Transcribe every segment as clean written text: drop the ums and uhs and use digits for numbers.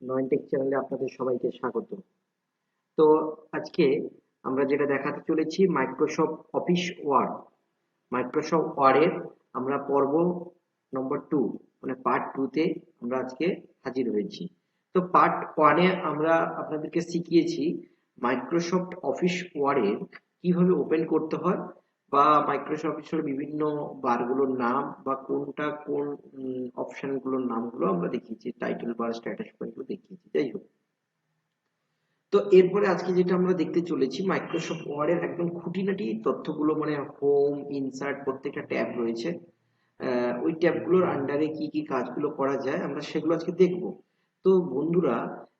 নয়ন take চ্যানেলে আপনাদের সবাইকে স্বাগত। তো আজকে আমরা যেটা দেখাতে চলেছি মাইক্রোসফট অফিস ওয়ার্ড। মাইক্রোসফট ওয়ার্ডের আমরা পর্ব নম্বর 2 মানে পার্ট 2 তে আমরা আজকে হাজির হয়েছি। তো পার্ট 1 এ আমরা আপনাদেরকে শিখিয়েছি মাইক্রোসফট অফিস ওয়ার্ডের কিভাবে ওপেন করতে হয় বা মাইক্রোসফট অফিসের বিভিন্ন বারগুলোর নাম বা কোনটা কোন অপশনগুলোর নামগুলো আমরা দেখিয়েছি, টাইটেল বার, স্ট্যাটাস বার এগুলো দেখিয়েছি। যাই হোক, তো এরপরে আজকে যেটা আমরা দেখতে চলেছি মাইক্রোসফট ওয়ার্ডের একদম খুঁটিনাটি তথ্যগুলো, মানে হোম, ইনসার্ট, প্রত্যেকটা ট্যাব রয়েছে। ওই ট্যাবগুলোর আন্ডারে কি কি কাজগুলো করা যায় আমরা সেগুলো আজকে দেখব। তো বন্ধুরা,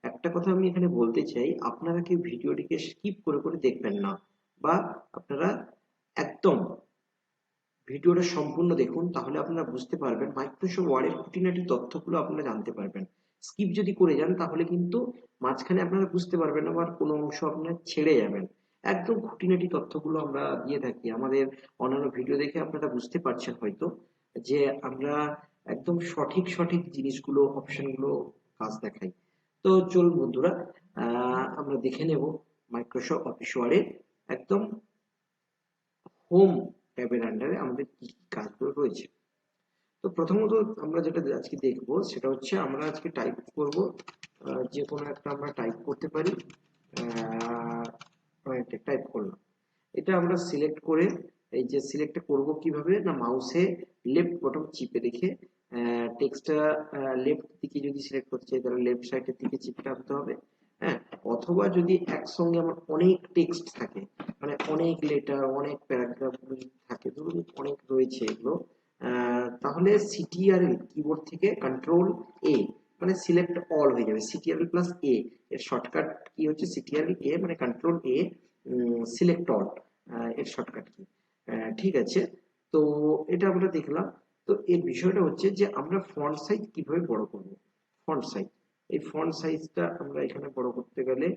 একটা কথা আমি এখানে বলতে চাই, আপনারা কেউ ভিডিওটিকে স্কিপ করে করে দেখবেন না, বা আপনারা একদম ভিডিওটা সম্পূর্ণ দেখুন, তাহলে আপনারা বুঝতে পারবেন মাইক্রোসফট ওয়ার্ডের খুঁটিনাটি তথ্যগুলো আপনারা জানতে পারবেন। স্কিপ যদি করে যান তাহলে কিন্তু মাঝখানে আপনারা বুঝতে পারবেন না, আবার কোনো অংশ আপনারা ছেড়ে যাবেন। একদম খুঁটিনাটি তথ্যগুলো আমরা দিয়ে থাকি। আমাদের অন্যান্য ভিডিও দেখে আপনারা বুঝতে পারছেন হয়তো যে আমরা একদম সঠিক সঠিক জিনিসগুলো, অপশনগুলো কাজ দেখাই। তো চলুন বন্ধুরা, আমরা দেখে নেব মাইক্রোসফট অফিস ওয়ার্ডের একদম হোম ট্যাবের আন্ডারে আমাদের কি কি কাজগুলো রয়েছে। তো প্রথমত আমরা যেটা আজকে দেখবো সেটা হচ্ছে আমরা আজকে টাইপ করব, যে কোনো একটা আমরা টাইপ করতে পারি। টাইপ করলাম, এটা আমরা সিলেক্ট করে, এই যে সিলেক্ট করব কিভাবে না, মাউসে লেফট বটন চিপে রেখে টেক্সটটা লেফট দিকে যদি সিলেক্ট করতে চাই তাহলে লেফট সাইডের দিকে চিপে রাখতে হবে। হ্যাঁ, অথবা যদি একসঙ্গে আমার অনেক টেক্সট থাকে, মানে অনেক লেটার, অনেক প্যারাগ্রাফ থাকে, ধরুন অনেক রয়েছে এগুলো, তাহলে সিটিআরএল কিবোর্ড থেকে কন্ট্রোল এ, মানে সিলেক্ট অল হয়ে যাবে। সিটিআরএল প্লাস এ এর শর্টকাট কি হচ্ছে, সিটিআরএল এ মানে কন্ট্রোল এ, সিলেক্ট অল এর শর্টকাট কি। ঠিক আছে, তো এটা আমরা দেখলাম। তো এর বিষয়টা হচ্ছে যে আমরা ফন্ট সাইজ কিভাবে বড় করব। ফন্ট সাইজ, এই ফন্ট সাইজটা আমরা এখানে বড় করতে গেলে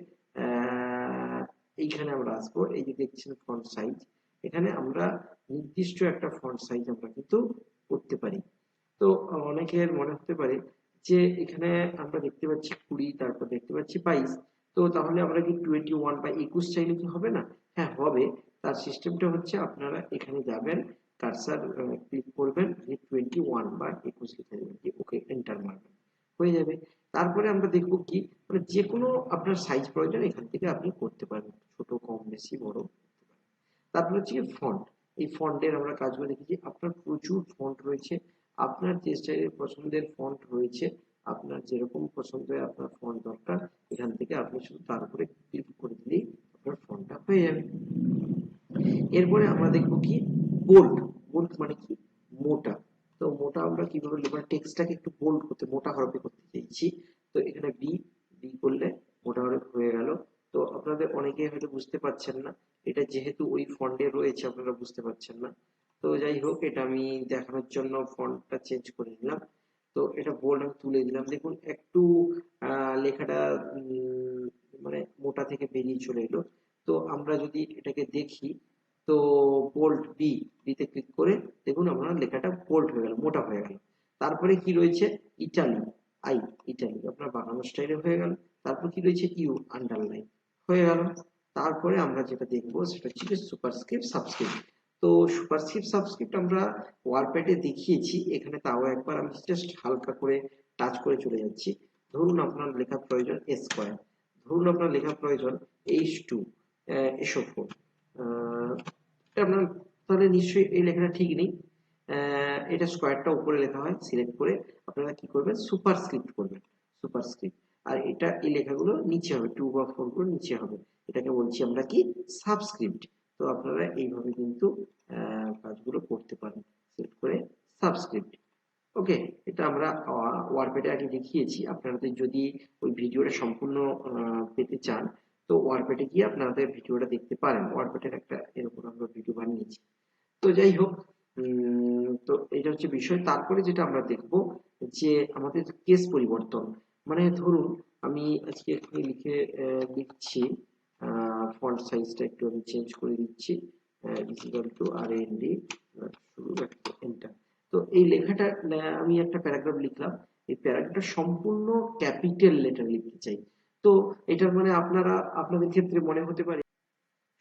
আহ, এইখানে আমরা আসবো, এই যে দেখছেন ফন্ট সাইজ, এখানে আমরা নির্দিষ্ট একটা ফন্ট সাইজ আমরা কিন্তু করতে পারি। তো অনেকের মনে হতে পারে যে এখানে আমরা দেখতে পাচ্ছি 20, তারপর দেখতে পাচ্ছি 22, তো তাহলে আমরা কি 21 বা 21 চাইলে কি হবে না? হ্যাঁ হবে। তার সিস্টেমটা হচ্ছে আপনারা এখানে যাবেন, কার্সার ক্লিক করবেন, 21 বা 21 লিখে দেবেন, ওকে এন্টার মারবেন, হয়ে যাবে। তারপরে আমরা দেখব কি, মানে যে কোনো আপনার সাইজ প্রয়োজন এখান থেকে আপনি করতে পারবেন, ছোট, কম, বেশি, বড় করতে পারবেন। তারপর হচ্ছে ফন্ট। এই ফন্টের আমরা কাজগুলো দেখেছি, আপনার প্রচুর ফন্ট রয়েছে, আপনার যে স্টাইলের পছন্দের ফন্ট রয়েছে, আপনার যেরকম পছন্দের আপনার ফন্ট দরকার, এখান থেকে আপনি শুধু তার উপরে ক্লিক করে দিলেই আপনার ফন্টটা হয়ে যাবে। এরপরে আমরা দেখবো কি, বোল্ড। বোল্ড মানে কি, মোটা। তো মোটা আমরা কিভাবে লিখবো, টেক্সটটাকে একটু বোল্ড করতে, মোটা হরফে করতে চাইছি, তো এখানে বি, বি করলে মোটা হরফ হয়ে গেল। তো আপনাদের অনেকে হয়তো বুঝতে পারছেন না, এটা যেহেতু ওই ফন্টে রয়েছে আপনারা বুঝতে পারছেন না। তো যাই হোক, এটা আমি দেখানোর জন্য ফন্টটা চেঞ্জ করে নিলাম। তো এটা বোল্ড আমি তুলে দিলাম, দেখুন একটু লেখাটা মানে মোটা থেকে বেরিয়ে চলে এলো। তো আমরা যদি এটাকে দেখি, তো বোল্ড বি, বিতে ক্লিক করে দেখুন আমরা লেখাটা বোল্ড হয়ে গেল, মোটা হয়ে গেল। তারপরে কি রয়েছে, ইটালি, আই, ইটালি আপনার বানানো স্টাইলে হয়ে গেল। তারপর কি রয়েছে, ইউ, আন্ডারলাইন, হয়ে গেল। তারপরে আমরা যেটা দেখবো সেটা হচ্ছে সুপারস্ক্রিপ্ট, সাবস্ক্রিপ্ট। তো সুপারস্ক্রিপ্ট সাবস্ক্রিপ্ট আমরা ওয়ার্ডপ্যাডে দেখিয়েছি, এখানে তাও একবার আমি জাস্ট হালকা করে টাচ করে চলে যাচ্ছি। ধরুন আপনার লেখার প্রয়োজন স্কোয়ার, ধরুন আপনার লেখার প্রয়োজন H2, SO4, এটা আপনার, তাহলে নিশ্চয়ই এই লেখাটা ঠিক নেই। এটা স্কোয়ারটা উপরে লেখা হয়, সিলেক্ট করে আপনারা কি করবেন, সুপারস্ক্রিপ্ট করবেন, সুপারস্ক্রিপ্ট। আর এটা, এই লেখাগুলো নিচে হবে, 2 বা 4 গুলো নিচে হবে, এটাকে বলছি আমরা কি, সাবস্ক্রিপ্ট। তো আপনারা এইভাবে কিন্তু কাজগুলো করতে পারেন, সিলেক্ট করে সাবস্ক্রিপ্ট। ওকে, এটা আমরা ওয়ার্ডপ্যাডে আগে দেখিয়েছি। আপনাদের যদি ওই ভিডিওটা সম্পূর্ণ পেতে চান, তো ওয়ার্ডপ্যাডে গিয়ে আপনাদের ভিডিওটা দেখতে পারেন, ওয়ার্ডপ্যাডের একটা এরকম আমরা ভিডিও বানিয়েছি। তো যাই হোক, তো এটা হচ্ছে বিষয়। তারপরে যেটা আমরা দেখব যে আমাদের কেস পরিবর্তন, মানে ধরুন আমি আজকে এখানে লিখছি, ফন্ট সাইজটা একটু আমি চেঞ্জ করে দিচ্ছি, ইকুয়াল টু RND, শুরু এন্টার। তো এই লেখাটা আমি একটা প্যারাগ্রাফ লিখলাম, এই প্যারাগ্রাফটা সম্পূর্ণ ক্যাপিটাল লেটার লিখতে চাই। তো এটার মানে আপনাদের ক্ষেত্রে মনে হতে পারে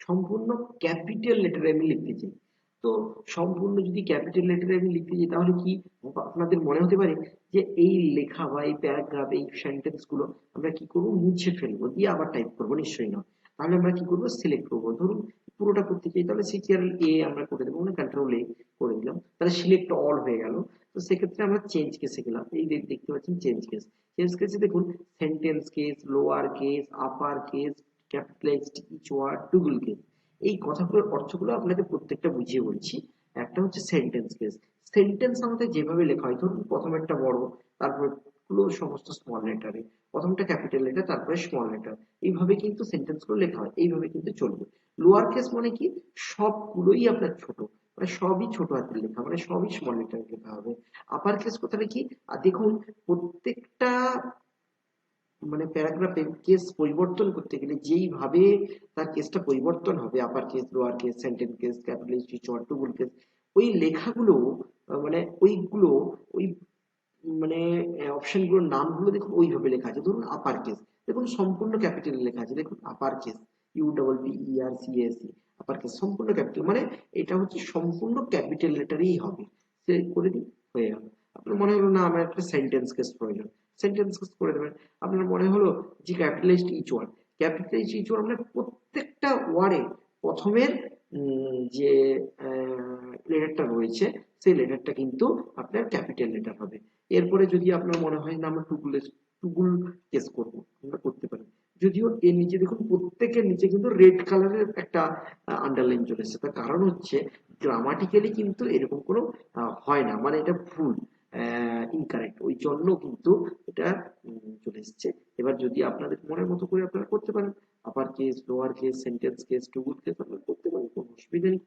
সম্পূর্ণ ক্যাপিটাল লেটারে আমি লিখতে চাই। তো সম্পূর্ণ যদি ক্যাপিটাল লেটারে আমি লিখতে চাই তাহলে কি আপনাদের মনে হতে পারে যে এই লেখা বা এই প্যারাগ্রাফ এই সেন্টেন্স গুলো আমরা কি করব, মুছে ফেলবো দিয়ে আবার টাইপ করবো? নিশ্চয়ই নয়। তাহলে আমরা কি করবো, সিলেক্ট করবো। ধরুন পুরোটা করতে চাই, তাহলে সিটিআর এ আমরা করে দেবো, মানে কন্ট্রোল এ করে দিলাম, তাহলে সিলেক্ট অল হয়ে গেল। তো সেক্ষেত্রে আমরা চেঞ্জ কেসে গেলাম, এই দেখতে পাচ্ছেন চেঞ্জ কেস। চেঞ্জ কেসে দেখুন sentence case, lower case, upper case, capitalized each word, toggle case. এই কথাগুলোর অর্থগুলো আপনাকে প্রত্যেকটা বুঝিয়ে বলছি। একটা হচ্ছে সেন্টেন্স কেস। সেন্টেন্স আমাদের যেভাবে লেখা হয়, ধরুন প্রথম একটা বড়, তারপরে গুলো সমস্ত স্মল লেটারে, প্রথমটা ক্যাপিটাল লেটার তারপরে স্মল লেটার, এইভাবে কিন্তু সেন্টেন্স গুলো লেখা হয়, এইভাবে কিন্তু চলবে। লোয়ার কেস মানে কি, সবগুলোই আপনার ছোট, মানে সবই ছোট হাতের লেখা, মানে সবই স্মল লেটার লেখা হবে। আপার কেস কথাটা কি, দেখুন প্রত্যেকটা মানে প্যারাগ্রাফে কেস পরিবর্তন করতে গেলে যেইভাবে তার কেসটা পরিবর্তন হবে, upper case, lower case, sentence case, capitalized short to full case, ওই লেখাগুলো মানে ওইগুলো ওই মানে অপশন গুলোর নামগুলো দেখুন ওইভাবে লেখা আছে। ধরুন আপার কেস, দেখুন সম্পূর্ণ ক্যাপিটাল লেখা আছে, দেখুন upper case, U double P E R C S E, upper case সম্পূর্ণ ক্যাপিটাল, মানে এটা হচ্ছে সম্পূর্ণ ক্যাপিটাল লেটারেই হবে। সে করে দিন, হয়ে গেল। আপনার মনে হলো না আমার একটা সেন্টেন্স কেস প্রয়োজন, সেন্টেন্স কেস করে দেবেন। আপনার মনে হলো যে capitalized each word, capitalized each word মানে প্রত্যেকটা ওয়ার্ডে প্রথমের যে লেটারটা রয়েছে সেই লেটারটা কিন্তু আপনার ক্যাপিটাল লেটার হবে। এরপরে যদি আপনার মনে হয় না আমরা টুগুল কেস করবো, আমরা করতে পারি। যদিও এর নিচে দেখুন প্রত্যেকের নিচে কিন্তু রেড কালারের একটা আন্ডারলাইন চলে এসেছে, তার কারণ হচ্ছে গ্রামাটিক্যালি কিন্তু এরকম কোনো হয় না, মানে এটা ভুল, ইনকারেক্ট, ওই জন্য কিন্তু এটা চলে এসেছে। এবার যদি আপনাদের মনের মতো করে আপনারা করতে পারেন, upper case, lower case, sentence case, toggle case আপনারা করতে পারেন, কোনো অসুবিধা নেই।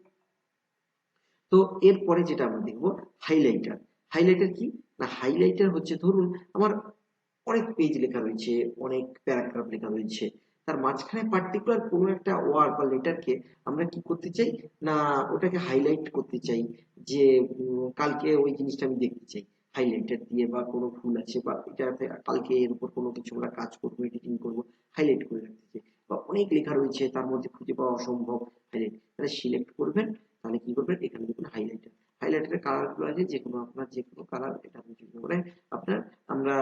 তো এরপরে যেটা আমরা দেখবো হাইলাইটার। হাইলাইটার কি না, হাইলাইটার হচ্ছে ধরুন আমার অনেক পেজ লেখা রয়েছে, অনেক প্যারাগ্রাফ লেখা রয়েছে, তার মাঝখানে পার্টিকুলার কোনো একটা ওয়ার্ড বা লেটারকে আমরা কি করতে চাই না, ওটাকে হাইলাইট করতে চাই, যে কালকে ওই জিনিসটা আমি দেখতে চাই হাইলাইটার দিয়ে, বা কোনো ভুল আছে বা এটাতে কালকে এর উপর কোনো কিছু আমরা কাজ করবো, এডিটিং করবো, হাইলাইট করে রাখতে চাই। বা অনেক লেখা রয়েছে তার মধ্যে খুঁজে পাওয়া অসম্ভব, হাইলাইট, তাহলে সিলেক্ট করবেন, তাহলে কি করবেন এখানে দেখুন হাইলাইটার, হাইলাইটারের কালার গুলো আছে, যে কোনো আপনার যে কোনো কালার এটা আপনি চুজ করে আপনার আমরা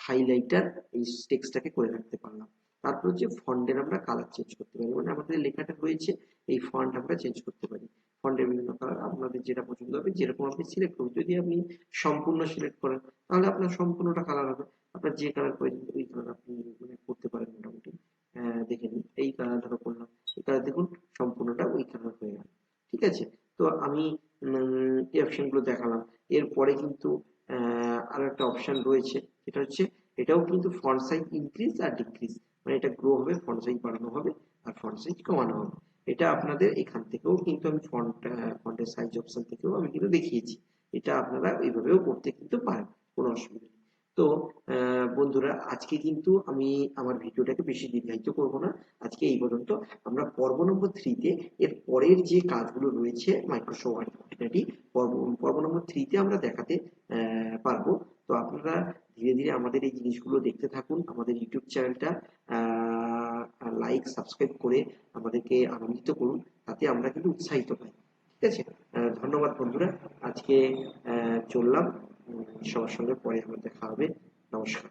হাইলাইটার এই টেক্সটটাকে করে রাখতে পারলাম। তারপর হচ্ছে ফন্টের আমরা কালার চেঞ্জ করতে পারি, মানে আমাদের লেখাটা রয়েছে এই ফন্ট আমরা চেঞ্জ করতে পারি। ফন্টের বিভিন্ন কালার আপনাদের যেটা পছন্দ হবে, যেরকম আপনি সিলেক্ট করবেন। যদি আপনি সম্পূর্ণ সিলেক্ট করেন তাহলে আপনার সম্পূর্ণটা কালার হবে, আপনার যে কালার প্রয়োজন ওই কালার আপনি মানে করতে পারেন মোটামুটি। দেখে নিন, এই কালার ধরো করলাম, এই কালার দেখুন সম্পূর্ণটা ওই কালার হয়ে গেল। ঠিক আছে, তো আমি এই অপশন গুলো দেখালাম। এরপরে কিন্তু আরো একটা অপশন রয়েছে, সেটা হচ্ছে এটাও কিন্তু ফন্ট সাইজ ইনক্রিজ আর ডিক্রিজ, মানে এটা গ্রো হবে, ফন্ট সাইজ বাড়ানো হবে আর ফন্ট সাইজ কমানো হবে। এটা আপনাদের এখান থেকেও কিন্তু আমি ফন্টের সাইজ অপশন থেকেও আমি কিন্তু দেখিয়েছি। এটা আপনারা এইভাবেও করতে কিন্তু পারেন, কোনো অসুবিধা নেই। তো বন্ধুরা আজকে কিন্তু আমি আমার ভিডিওটাকে বেশি দীর্ঘায়িত করব না, আজকে এই পর্যন্ত। আমরা পর্ব নম্বর 3 তে এর পরের যে কাজগুলো রয়েছে মাইক্রোসফট ওয়ার্ড খুঁটিনাটি পর্ব নম্বর 3 তে আমরা দেখাতে পারবো। তো আপনারা ধীরে ধীরে আমাদের এই জিনিসগুলো দেখতে থাকুন, আমাদের ইউটিউব চ্যানেলটা লাইক সাবস্ক্রাইব করে আমাদেরকে আনন্দিত করুন, তাতে আমরা কিন্তু উৎসাহিত পাই। ঠিক আছে, ধন্যবাদ বন্ধুরা, আজকে চললাম, সবার সঙ্গে পরে আমার দেখা হবে। নমস্কার।